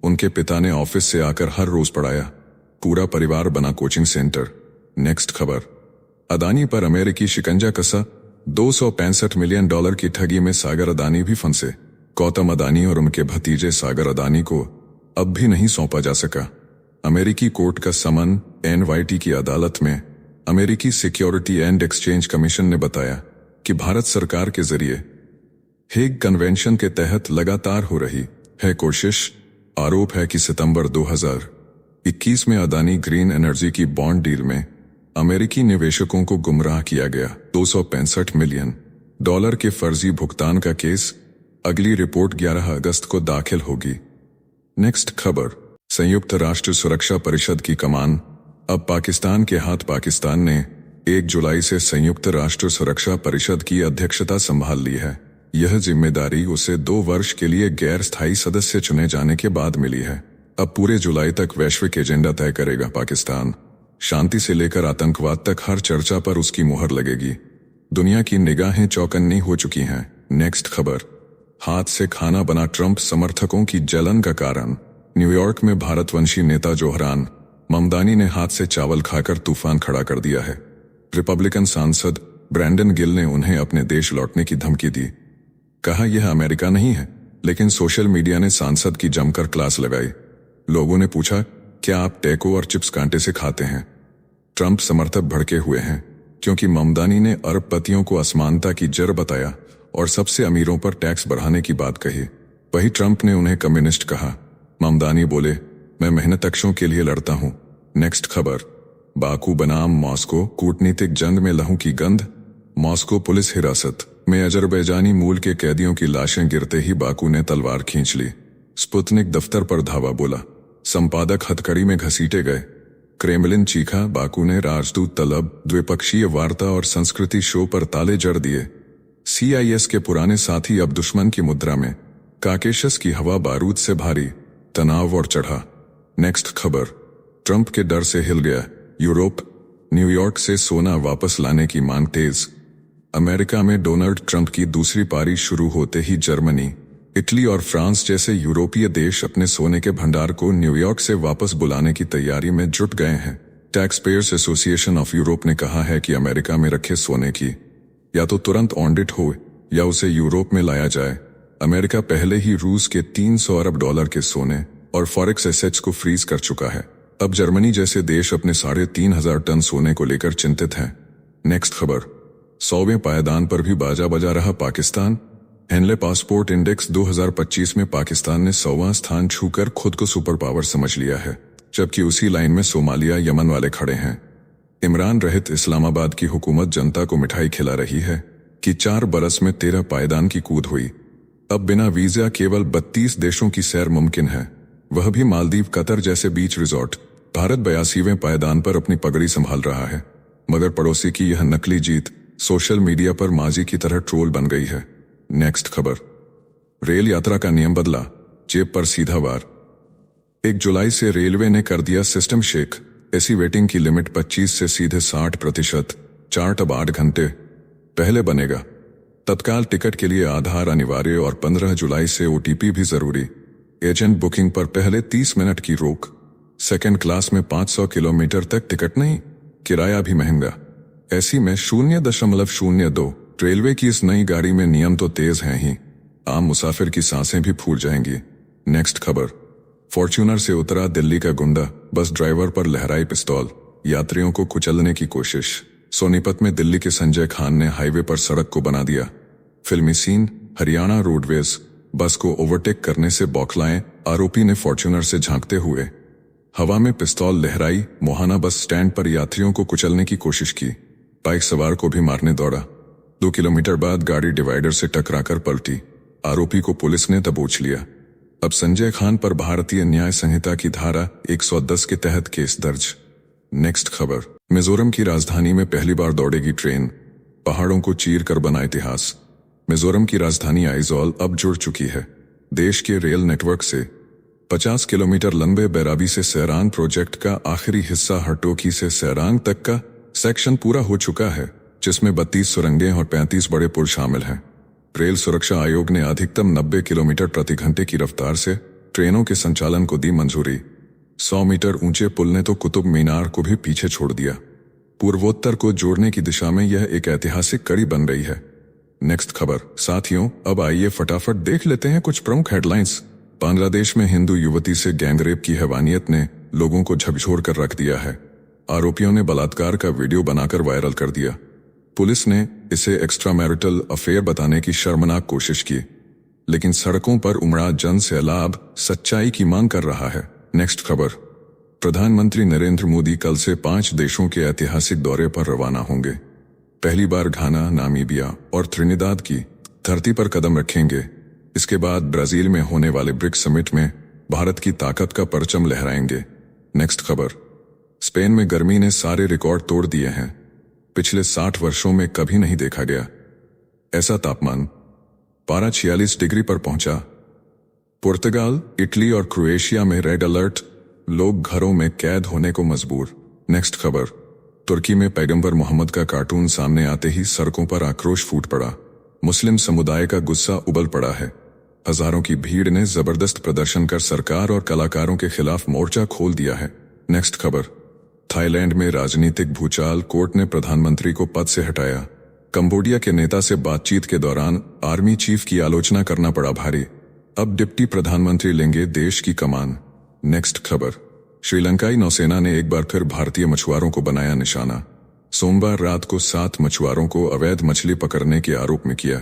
S1: उनके पिता ने ऑफिस से आकर हर रोज पढ़ाया, पूरा परिवार बना कोचिंग सेंटर। नेक्स्ट खबर, अदानी पर अमेरिकी शिकंजा कसा, $265 मिलियन की ठगी में सागर अदानी भी फंसे। गौतम अदानी और उनके भतीजे सागर अदानी को अब भी नहीं सौंपा जा सका। अमेरिकी कोर्ट का समन NYT की अदालत में अमेरिकी सिक्योरिटी एंड एक्सचेंज कमीशन ने बताया कि भारत सरकार के जरिए हेग कन्वेंशन के तहत लगातार हो रही है कोशिश। आरोप है कि सितंबर 2021 में अदानी ग्रीन एनर्जी की बॉन्ड डील में अमेरिकी निवेशकों को गुमराह किया गया। $265 मिलियन के फर्जी भुगतान का केस अगली रिपोर्ट 11 अगस्त को दाखिल होगी। नेक्स्ट खबर, संयुक्त राष्ट्र सुरक्षा परिषद की कमान अब पाकिस्तान के हाथ। पाकिस्तान ने 1 जुलाई से संयुक्त राष्ट्र सुरक्षा परिषद की अध्यक्षता संभाल ली है। यह जिम्मेदारी उसे 2 वर्ष के लिए गैर स्थायी सदस्य चुने जाने के बाद मिली है। अब पूरे जुलाई तक वैश्विक एजेंडा तय करेगा पाकिस्तान। शांति से लेकर आतंकवाद तक हर चर्चा पर उसकी मुहर लगेगी। दुनिया की निगाहें चौकन्नी हो चुकी हैं। नेक्स्ट खबर, हाथ से खाना बना ट्रंप समर्थकों की जलन का कारण। न्यूयॉर्क में भारतवंशी नेता जोहरान ममदानी ने हाथ से चावल खाकर तूफान खड़ा कर दिया है। रिपब्लिकन सांसद ब्रैंडन गिल ने उन्हें अपने देश लौटने की धमकी दी। कहा यह अमेरिका नहीं है, लेकिन सोशल मीडिया ने सांसद की जमकर क्लास लगाई। लोगों ने पूछा, क्या आप टैको और चिप्स कांटे से खाते हैं? ट्रंप समर्थक भड़के हुए हैं क्योंकि ममदानी ने अरबपतियों को असमानता की जड़ बताया और सबसे अमीरों पर टैक्स बढ़ाने की बात कही। वही ट्रंप ने उन्हें कम्युनिस्ट कहा। ममदानी बोले, मैं मेहनतकशों के लिए लड़ता हूं। नेक्स्ट खबर, बाकू बनाम मॉस्को कूटनीतिक जंग में लहू की गंध। मॉस्को पुलिस हिरासत में अजरबैजानी मूल के कैदियों की लाशें गिरते ही बाकू ने तलवार खींच ली। स्पुतनिक दफ्तर पर धावा बोला, संपादक हथकड़ी में घसीटे गए। क्रेमलिन चीखा, बाकू ने राजदूत तलब, द्विपक्षीय वार्ता और संस्कृति शो पर ताले जड़ दिए। CIS के पुराने साथी अब दुश्मन की मुद्रा में। काकेशस की हवा बारूद से भारी, तनाव और चढ़ा। नेक्स्ट खबर, ट्रंप के डर से हिल गया यूरोप। न्यूयॉर्क से सोना वापस लाने की मांग तेज। अमेरिका में डोनाल्ड ट्रंप की दूसरी पारी शुरू होते ही जर्मनी, इटली और फ्रांस जैसे यूरोपीय देश अपने सोने के भंडार को न्यूयॉर्क से वापस बुलाने की तैयारी में जुट गए हैं। Tax payers association of Europe ने कहा है कि अमेरिका में रखे सोने की या तो तुरंत ऑडिट हो या उसे यूरोप में लाया जाए। अमेरिका पहले ही रूस के $300 अरब के सोने और फॉरेक्स एसेट्स को फ्रीज कर चुका है। अब जर्मनी जैसे देश अपने 3,500 टन सोने को लेकर चिंतित हैं। नेक्स्ट खबर, 100वें पायदान पर भी बाजा बजा रहा पाकिस्तान। हेनले पासपोर्ट इंडेक्स 2025 में पाकिस्तान ने 100वां स्थान छूकर खुद को सुपर पावर समझ लिया है, जबकि उसी लाइन में सोमालिया, यमन वाले खड़े हैं। इमरान रहित इस्लामाबाद की हुकूमत जनता को मिठाई खिला रही है कि 4 बरस में 13 पायदान की कूद हुई। अब बिना वीजा केवल 32 देशों की सैर मुमकिन है, वह भी मालदीव, कतर जैसे बीच रिजॉर्ट। भारत 82वें पायदान पर अपनी पगड़ी संभाल रहा है, मगर पड़ोसी की यह नकली जीत सोशल मीडिया पर माजी की तरह ट्रोल बन गई है। नेक्स्ट खबर, रेल यात्रा का नियम बदला, जेब पर सीधा वार। 1 जुलाई से रेलवे ने कर दिया सिस्टम शेक। ऐसी वेटिंग की लिमिट 25 से सीधे 60%। चार्ट अब 8 घंटे पहले बनेगा। तत्काल टिकट के लिए आधार अनिवार्य और 15 जुलाई से OTP भी जरूरी। एजेंट बुकिंग पर पहले 30 मिनट की रोक। सेकेंड क्लास में 500 किलोमीटर तक टिकट नहीं, किराया भी महंगा। ऐसी में 0.02 रेलवे की इस नई गाड़ी में नियम तो तेज हैं ही, आम मुसाफिर की सांसें भी फूट जाएंगी। नेक्स्ट खबर, फॉर्च्यूनर से उतरा दिल्ली का गुंडा, बस ड्राइवर पर लहराई पिस्तौल, यात्रियों को कुचलने की कोशिश। सोनीपत में दिल्ली के संजय खान ने हाईवे पर सड़क को बना दिया फिल्मी सीन। हरियाणा रोडवेज बस को ओवरटेक करने से बौखलाए आरोपी ने फॉर्च्यूनर से झांकते हुए हवा में पिस्तौल लहराई। मोहाना बस स्टैंड पर यात्रियों को कुचलने की कोशिश की, बाइक सवार को भी मारने दौड़ा। 2 किलोमीटर बाद गाड़ी डिवाइडर से टकराकर पलटी, आरोपी को पुलिस ने दबोच लिया। अब संजय खान पर भारतीय न्याय संहिता की धारा 110 के तहत केस दर्ज। नेक्स्ट खबर, मिजोरम की राजधानी में पहली बार दौड़ेगी ट्रेन, पहाड़ों को चीर कर बना इतिहास। मिजोरम की राजधानी आइजॉल अब जुड़ चुकी है देश के रेल नेटवर्क से। 50 किलोमीटर लंबे बैराबी से सैरांग प्रोजेक्ट का आखिरी हिस्सा हटोकी से सैरांग तक का सेक्शन पूरा हो चुका है, जिसमें 32 सुरंगें और 35 बड़े पुल शामिल हैं। रेल सुरक्षा आयोग ने अधिकतम 90 किलोमीटर प्रति घंटे की रफ्तार से ट्रेनों के संचालन को दी मंजूरी। 100 मीटर ऊंचे पुल ने तो कुतुब मीनार को भी पीछे छोड़ दिया। पूर्वोत्तर को जोड़ने की दिशा में यह एक ऐतिहासिक कड़ी बन रही है। नेक्स्ट खबर, साथियों अब आइए फटाफट देख लेते हैं कुछ प्रमुख हेडलाइंस। बांग्लादेश में हिंदू युवती से गैंगरेप की हैवानियत ने लोगों को झकझोर कर रख दिया है। आरोपियों ने बलात्कार का वीडियो बनाकर वायरल कर दिया। पुलिस ने इसे एक्स्ट्रा मैरिटल अफेयर बताने की शर्मनाक कोशिश की, लेकिन सड़कों पर उमड़ा जन सैलाब सच्चाई की मांग कर रहा है। नेक्स्ट खबर, प्रधानमंत्री नरेंद्र मोदी कल से 5 देशों के ऐतिहासिक दौरे पर रवाना होंगे। पहली बार घाना, नामीबिया और त्रिनिदाद की धरती पर कदम रखेंगे। इसके बाद ब्राजील में होने वाले ब्रिक्स समिट में भारत की ताकत का परचम लहराएंगे। नेक्स्ट खबर, स्पेन में गर्मी ने सारे रिकॉर्ड तोड़ दिए हैं। पिछले 60 वर्षों में कभी नहीं देखा गया ऐसा तापमान। पारा 46 डिग्री पर पहुंचा। पुर्तगाल, इटली और क्रोएशिया में रेड अलर्ट, लोग घरों में कैद होने को मजबूर। नेक्स्ट खबर, तुर्की में पैगंबर मोहम्मद का कार्टून सामने आते ही सड़कों पर आक्रोश फूट पड़ा। मुस्लिम समुदाय का गुस्सा उबल पड़ा है। हजारों की भीड़ ने जबरदस्त प्रदर्शन कर सरकार और कलाकारों के खिलाफ मोर्चा खोल दिया है। नेक्स्ट खबर, थाईलैंड में राजनीतिक भूचाल, कोर्ट ने प्रधानमंत्री को पद से हटाया। कंबोडिया के नेता से बातचीत के दौरान आर्मी चीफ की आलोचना करना पड़ा भारी। अब डिप्टी प्रधानमंत्री लेंगे देश की कमान। नेक्स्ट खबर, श्रीलंकाई नौसेना ने एक बार फिर भारतीय मछुआरों को बनाया निशाना। सोमवार रात को 7 मछुआरों को अवैध मछली पकड़ने के आरोप में किया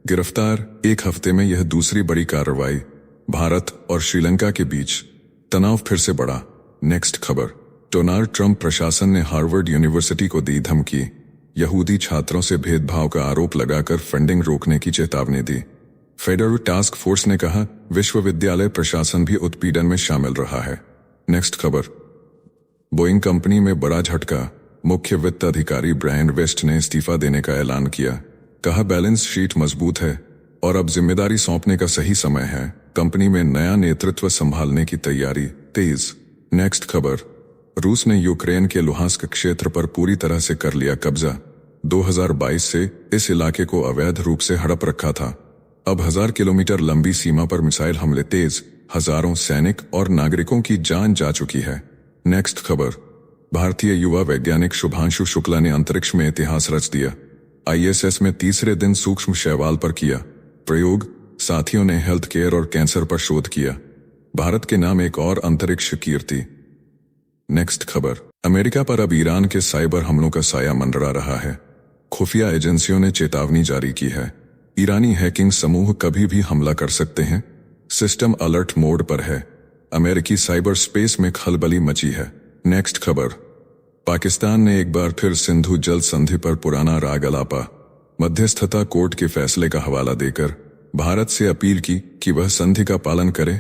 S1: गिरफ्तार। एक हफ्ते में यह दूसरी बड़ी कार्रवाई। भारत और श्रीलंका के बीच तनाव फिर से बढ़ा। नेक्स्ट खबर, डोनाल्ड ट्रंप प्रशासन ने हार्वर्ड यूनिवर्सिटी को दी धमकी। यहूदी छात्रों से भेदभाव का आरोप लगाकर फंडिंग रोकने की चेतावनी दी। फेडरल टास्क फोर्स ने कहा विश्वविद्यालय प्रशासन भी उत्पीड़न में शामिल रहा है। नेक्स्ट खबर, बोइंग कंपनी में बड़ा झटका। मुख्य वित्त अधिकारी ब्रायन वेस्ट ने इस्तीफा देने का ऐलान किया। कहा बैलेंस शीट मजबूत है और अब जिम्मेदारी सौंपने का सही समय है। कंपनी में नया नेतृत्व संभालने की तैयारी तेज। नेक्स्ट खबर, रूस ने यूक्रेन के लुहांस्क क्षेत्र पर पूरी तरह से कर लिया कब्जा। 2022 से इस इलाके को अवैध रूप से हड़प रखा था। अब 1000 किलोमीटर लंबी सीमा पर मिसाइल हमले तेज, हजारों सैनिक और नागरिकों की जान जा चुकी है। नेक्स्ट खबर, भारतीय युवा वैज्ञानिक शुभांशु शुक्ला ने अंतरिक्ष में इतिहास रच दिया। ISS में तीसरे दिन सूक्ष्म शैवाल पर किया प्रयोग। साथियों ने हेल्थ केयर और कैंसर पर शोध किया। भारत के नाम एक और अंतरिक्ष कीर्ति। नेक्स्ट खबर, अमेरिका पर अब ईरान के साइबर हमलों का साया मंडरा रहा है। खुफिया एजेंसियों ने चेतावनी जारी की है। ईरानी हैकिंग समूह कभी भी हमला कर सकते हैं। सिस्टम अलर्ट मोड पर है। अमेरिकी साइबर स्पेस में खलबली मची है। नेक्स्ट खबर, पाकिस्तान ने एक बार फिर सिंधु जल संधि पर पुराना राग अलापा। मध्यस्थता कोर्ट के फैसले का हवाला देकर भारत से अपील की कि वह संधि का पालन करे।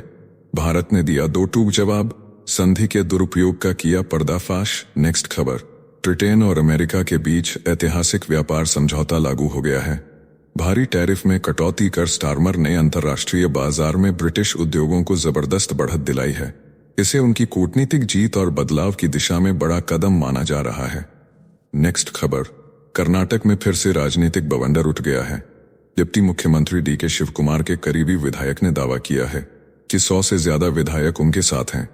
S1: भारत ने दिया 2 टूक जवाब। संधि के दुरुपयोग का किया पर्दाफाश। नेक्स्ट खबर, ब्रिटेन और अमेरिका के बीच ऐतिहासिक व्यापार समझौता लागू हो गया है। भारी टैरिफ में कटौती कर स्टारमर ने अंतर्राष्ट्रीय बाजार में ब्रिटिश उद्योगों को जबरदस्त बढ़त दिलाई है। इसे उनकी कूटनीतिक जीत और बदलाव की दिशा में बड़ा कदम माना जा रहा है। नेक्स्ट खबर, कर्नाटक में फिर से राजनीतिक बवंडर उठ गया है। डिप्टी मुख्यमंत्री DK शिवकुमार के करीबी विधायक ने दावा किया है कि 100 से ज्यादा विधायक उनके साथ हैं।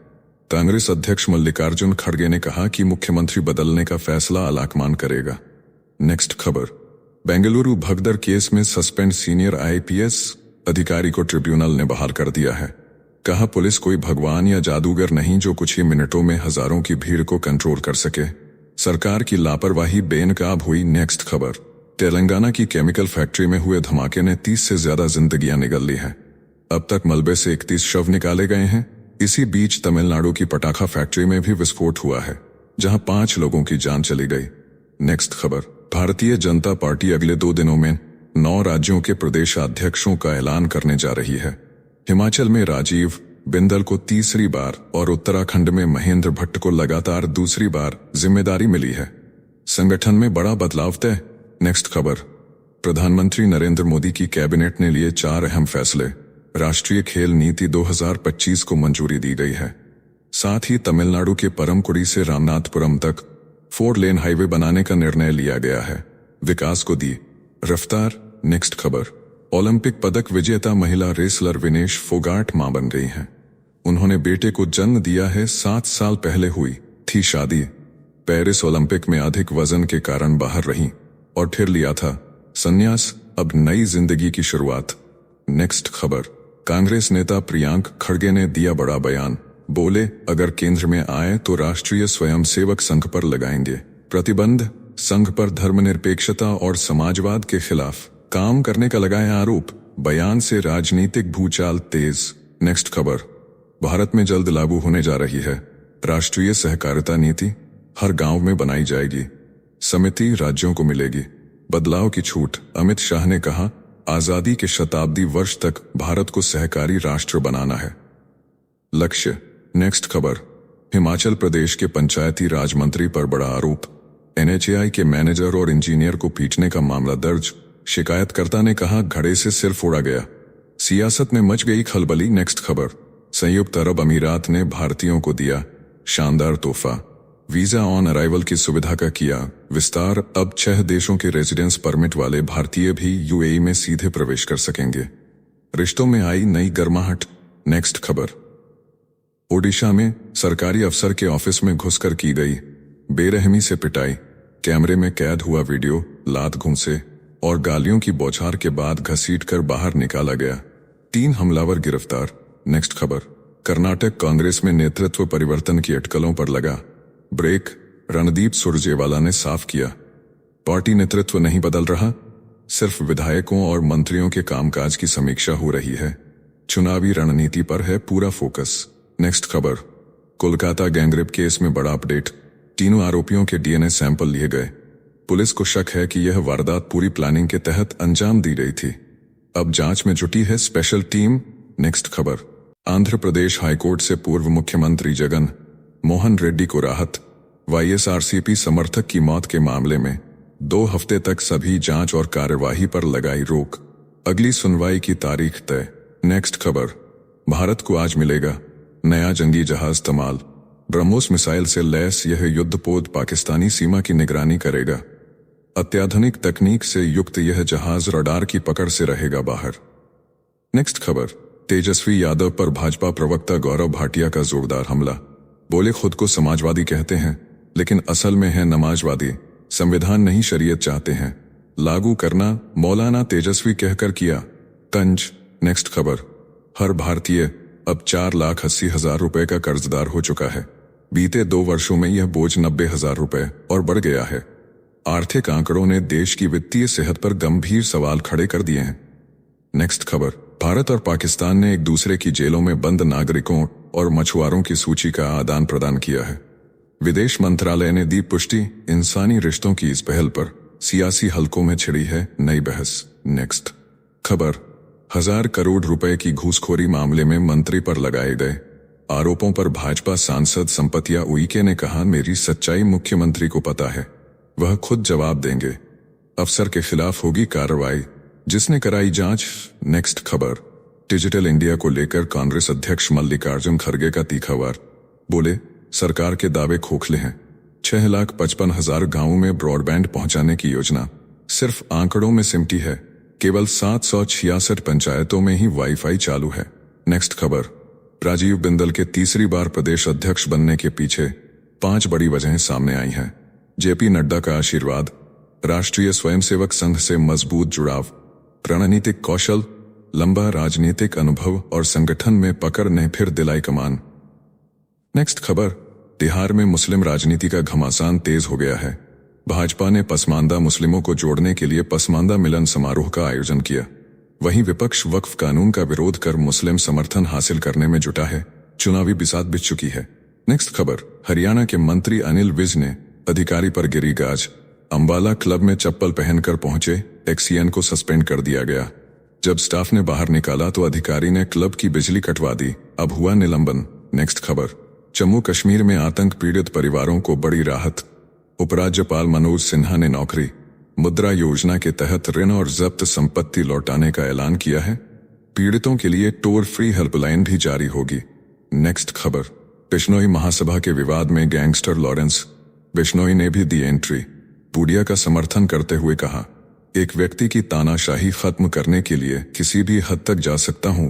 S1: कांग्रेस अध्यक्ष मल्लिकार्जुन खड़गे ने कहा कि मुख्यमंत्री बदलने का फैसला आलाकमान करेगा। नेक्स्ट खबर, बेंगलुरु भगदड़ केस में सस्पेंड सीनियर आईपीएस अधिकारी को ट्रिब्यूनल ने बहाल कर दिया है। कहा पुलिस कोई भगवान या जादूगर नहीं जो कुछ ही मिनटों में हजारों की भीड़ को कंट्रोल कर सके। सरकार की लापरवाही बेनकाब हुई। नेक्स्ट खबर, तेलंगाना की केमिकल फैक्ट्री में हुए धमाके ने 30 से ज्यादा जिंदगियां निगल ली हैं। अब तक मलबे से 31 शव निकाले गए हैं। इसी बीच तमिलनाडु की पटाखा फैक्ट्री में भी विस्फोट हुआ है, जहां 5 लोगों की जान चली गई। नेक्स्ट खबर, भारतीय जनता पार्टी अगले 2 दिनों में 9 राज्यों के प्रदेशाध्यक्षों का ऐलान करने जा रही है। हिमाचल में राजीव बिंदल को तीसरी बार और उत्तराखंड में महेंद्र भट्ट को लगातार दूसरी बार जिम्मेदारी मिली है। संगठन में बड़ा बदलाव तय। नेक्स्ट खबर, प्रधानमंत्री नरेंद्र मोदी की कैबिनेट ने लिए 4 अहम फैसले। राष्ट्रीय खेल नीति 2025 को मंजूरी दी गई है। साथ ही तमिलनाडु के परमकुड़ी से रामनाथपुरम तक 4 लेन हाईवे बनाने का निर्णय लिया गया है। विकास को दी रफ्तार। नेक्स्ट खबर, ओलंपिक पदक विजेता महिला रेसलर विनेश फोगाट मां बन गई हैं। उन्होंने बेटे को जन्म दिया है। 7 साल पहले हुई थी शादी। पेरिस ओलंपिक में अधिक वजन के कारण बाहर रहीं और फिर लिया था संन्यास। अब नई जिंदगी की शुरुआत। नेक्स्ट खबर, कांग्रेस नेता प्रियांक खड़गे ने दिया बड़ा बयान। बोले अगर केंद्र में आए तो राष्ट्रीय स्वयंसेवक संघ पर लगाएंगे प्रतिबंध। संघ पर धर्मनिरपेक्षता और समाजवाद के खिलाफ काम करने का लगाया आरोप। बयान से राजनीतिक भूचाल तेज। नेक्स्ट खबर, भारत में जल्द लागू होने जा रही है राष्ट्रीय सहकारिता नीति। हर गांव में बनाई जाएगी समिति, राज्यों को मिलेगी बदलाव की छूट। अमित शाह ने कहा आजादी के शताब्दी वर्ष तक भारत को सहकारी राष्ट्र बनाना है लक्ष्य। नेक्स्ट खबर, हिमाचल प्रदेश के पंचायती राज मंत्री पर बड़ा आरोप। एनएचएआई के मैनेजर और इंजीनियर को पीटने का मामला दर्ज। शिकायतकर्ता ने कहा घड़े से सिर फोड़ा गया। सियासत में मच गई खलबली। नेक्स्ट खबर, संयुक्त अरब अमीरात ने भारतीयों को दिया शानदार तोहफा। वीजा ऑन अराइवल की सुविधा का किया विस्तार। अब 6 देशों के रेजिडेंस परमिट वाले भारतीय भी यूएई में सीधे प्रवेश कर सकेंगे। रिश्तों में आई नई गर्माहट। नेक्स्ट खबर, ओडिशा में सरकारी अफसर के ऑफिस में घुसकर की गई बेरहमी से पिटाई। कैमरे में कैद हुआ वीडियो। लात घूंसे और गालियों की बौछार के बाद घसीटकर बाहर निकाला गया। 3 हमलावर गिरफ्तार। नेक्स्ट खबर, कर्नाटक कांग्रेस में नेतृत्व परिवर्तन की अटकलों पर लगा ब्रेक। रणदीप सुरजेवाला ने साफ किया पार्टी नेतृत्व नहीं बदल रहा, सिर्फ विधायकों और मंत्रियों के कामकाज की समीक्षा हो रही है। चुनावी रणनीति पर है पूरा फोकस। नेक्स्ट खबर, कोलकाता गैंगरेप केस में बड़ा अपडेट। तीनों आरोपियों के डीएनए सैंपल लिए गए। पुलिस को शक है कि यह वारदात पूरी प्लानिंग के तहत अंजाम दी गई थी। अब जांच में जुटी है स्पेशल टीम। नेक्स्ट खबर, आंध्र प्रदेश हाईकोर्ट से पूर्व मुख्यमंत्री जगन मोहन रेड्डी को राहत। वाईएसआरसीपी समर्थक की मौत के मामले में 2 हफ्ते तक सभी जांच और कार्यवाही पर लगाई रोक। अगली सुनवाई की तारीख तय। नेक्स्ट खबर, भारत को आज मिलेगा नया जंगी जहाज तमाल। ब्रह्मोस मिसाइल से लैस यह युद्धपोत पाकिस्तानी सीमा की निगरानी करेगा। अत्याधुनिक तकनीक से युक्त यह जहाज रडार की पकड़ से रहेगा बाहर। नेक्स्ट खबर, तेजस्वी यादव पर भाजपा प्रवक्ता गौरव भाटिया का जोरदार हमला। बोले खुद को समाजवादी कहते हैं लेकिन असल में है नमाजवादी। संविधान नहीं शरीयत चाहते हैं लागू करना, मौलाना तेजस्वी कहकर किया तंज। नेक्स्ट खबर, हर भारतीय अब 4,80,000 रुपए का कर्जदार हो चुका है। बीते 2 वर्षों में यह बोझ 90,000 रुपए और बढ़ गया है। आर्थिक आंकड़ों ने देश की वित्तीय सेहत पर गंभीर सवाल खड़े कर दिए हैं। नेक्स्ट खबर, भारत और पाकिस्तान ने एक दूसरे की जेलों में बंद नागरिकों और मछुआरों की सूची का आदान प्रदान किया है। विदेश मंत्रालय ने दी पुष्टि। इंसानी रिश्तों की इस पहल पर सियासी हलकों में छिड़ी है नई बहस। नेक्स्ट खबर, 1,000 करोड़ रुपए की घूसखोरी मामले में मंत्री पर लगाए गए आरोपों पर भाजपा सांसद संपतिया उइके ने कहा मेरी सच्चाई मुख्यमंत्री को पता है, वह खुद जवाब देंगे। अफसर के खिलाफ होगी कार्रवाई, जिसने कराई जांच। नेक्स्ट खबर, डिजिटल इंडिया को लेकर कांग्रेस अध्यक्ष मल्लिकार्जुन खड़गे का तीखा वार। बोले सरकार के दावे खोखले हैं। 6,55,000 गांवों में ब्रॉडबैंड पहुंचाने की योजना सिर्फ आंकड़ों में सिमटी है। केवल 766 पंचायतों में ही वाईफाई चालू है। नेक्स्ट खबर, राजीव बिंदल के तीसरी बार प्रदेश अध्यक्ष बनने के पीछे 5 बड़ी वजहें सामने आई हैं। जेपी नड्डा का आशीर्वाद, राष्ट्रीय स्वयंसेवक संघ से मजबूत जुड़ाव, रणनीतिक कौशल, लंबा राजनीतिक अनुभव और संगठन में पकड़ ने फिर दिलाई कमान। नेक्स्ट खबर, बिहार में मुस्लिम राजनीति का घमासान तेज हो गया है। भाजपा ने पसमानदा मुस्लिमों को जोड़ने के लिए पसमानदा मिलन समारोह का आयोजन किया। वहीं विपक्ष वक्फ कानून का विरोध कर मुस्लिम समर्थन हासिल करने में जुटा है। चुनावी बिसात बिछ चुकी है। नेक्स्ट खबर, हरियाणा के मंत्री अनिल विज ने अधिकारी पर गिरी गाज। अंबाला क्लब में चप्पल पहनकर पहुंचे एक्सीएन को सस्पेंड कर दिया गया। जब स्टाफ ने बाहर निकाला तो अधिकारी ने क्लब की बिजली कटवा दी। अब हुआ निलंबन। नेक्स्ट खबर, जम्मू कश्मीर में आतंक पीड़ित परिवारों को बड़ी राहत। उपराज्यपाल मनोज सिन्हा ने नौकरी मुद्रा योजना के तहत ऋण और जब्त संपत्ति लौटाने का ऐलान किया है। पीड़ितों के लिए टोल फ्री हेल्पलाइन भी जारी होगी। नेक्स्ट खबर, बिश्नोई महासभा के विवाद में गैंगस्टर लॉरेंस बिश्नोई ने भी दी एंट्री। पूडिया का समर्थन करते हुए कहा, एक व्यक्ति की तानाशाही खत्म करने के लिए किसी भी हद तक जा सकता हूं।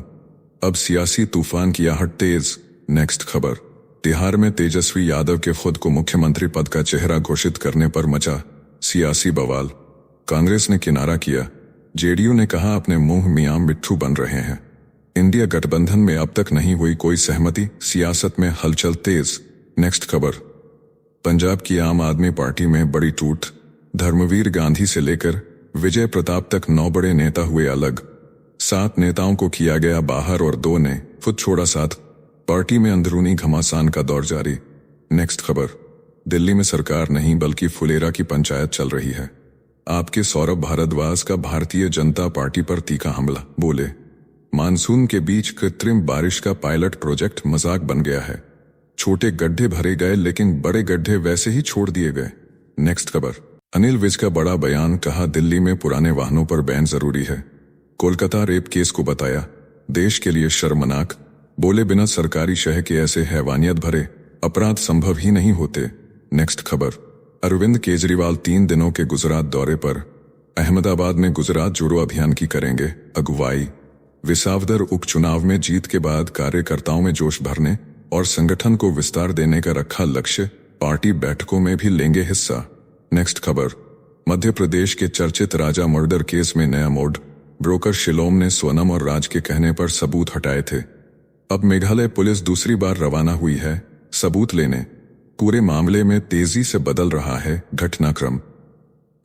S1: अब सियासी तूफान की आहट तेज। नेक्स्ट खबर, बिहार में तेजस्वी यादव के खुद को मुख्यमंत्री पद का चेहरा घोषित करने पर मचा सियासी बवाल। कांग्रेस ने किनारा किया। जेडीयू ने कहा अपने मुंह मियां मिट्ठू बन रहे हैं। इंडिया गठबंधन में अब तक नहीं हुई कोई सहमति, सियासत में हलचल तेज। नेक्स्ट खबर, पंजाब की आम आदमी पार्टी में बड़ी टूट। धर्मवीर गांधी से लेकर विजय प्रताप तक 9 बड़े नेता हुए अलग। 7 नेताओं को किया गया बाहर और 2 ने खुद छोड़ा साथ। पार्टी में अंदरूनी घमासान का दौर जारी। नेक्स्ट खबर, दिल्ली में सरकार नहीं बल्कि फुलेरा की पंचायत चल रही है। आपके सौरभ भारद्वाज का भारतीय जनता पार्टी पर तीखा हमला। बोले, मानसून के बीच कृत्रिम बारिश का पायलट प्रोजेक्ट मजाक बन गया है। छोटे गड्ढे भरे गए लेकिन बड़े गड्ढे वैसे ही छोड़ दिए गए। नेक्स्ट खबर, अनिल विज का बड़ा बयान, कहा दिल्ली में पुराने वाहनों पर बैन जरूरी है। कोलकाता रेप केस को बताया देश के लिए शर्मनाक। बोले, बिना सरकारी शह के ऐसे हैवानियत भरे अपराध संभव ही नहीं होते। नेक्स्ट खबर, अरविंद केजरीवाल 3 दिनों के गुजरात दौरे पर। अहमदाबाद में गुजरात जोड़ो अभियान की करेंगे अगुवाई। विसावदर उपचुनाव में जीत के बाद कार्यकर्ताओं में जोश भरने और संगठन को विस्तार देने का रखा लक्ष्य। पार्टी बैठकों में भी लेंगे हिस्सा। नेक्स्ट खबर, मध्य प्रदेश के चर्चित राजा मर्डर केस में नया मोड़। ब्रोकर शिलोम ने सोनम और राज के कहने पर सबूत हटाए थे। अब मेघालय पुलिस दूसरी बार रवाना हुई है सबूत लेने। पूरे मामले में तेजी से बदल रहा है घटनाक्रम।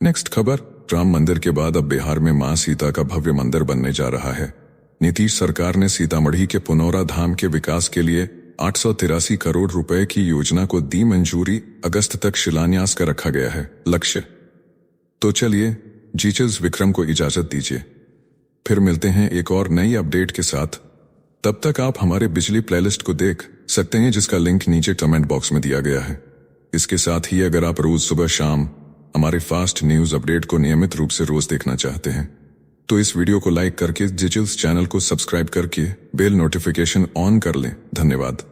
S1: नेक्स्ट खबर, राम मंदिर के बाद अब बिहार में मां सीता का भव्य मंदिर बनने जा रहा है। नीतीश सरकार ने सीतामढ़ी के पुनौरा धाम के विकास के लिए 883 करोड़ रुपए की योजना को दी मंजूरी। अगस्त तक शिलान्यास का रखा गया है लक्ष्य। तो चलिए जीचेल्स विक्रम को इजाजत दीजिए, फिर मिलते हैं एक और नई अपडेट के साथ। तब तक आप हमारे बिजली प्लेलिस्ट को देख सकते हैं जिसका लिंक नीचे कमेंट बॉक्स में दिया गया है। इसके साथ ही अगर आप रोज सुबह शाम हमारे फास्ट न्यूज अपडेट को नियमित रूप से रोज देखना चाहते हैं तो इस वीडियो को लाइक करके जीचेल्स चैनल को सब्सक्राइब करके बेल नोटिफिकेशन ऑन कर लें। धन्यवाद।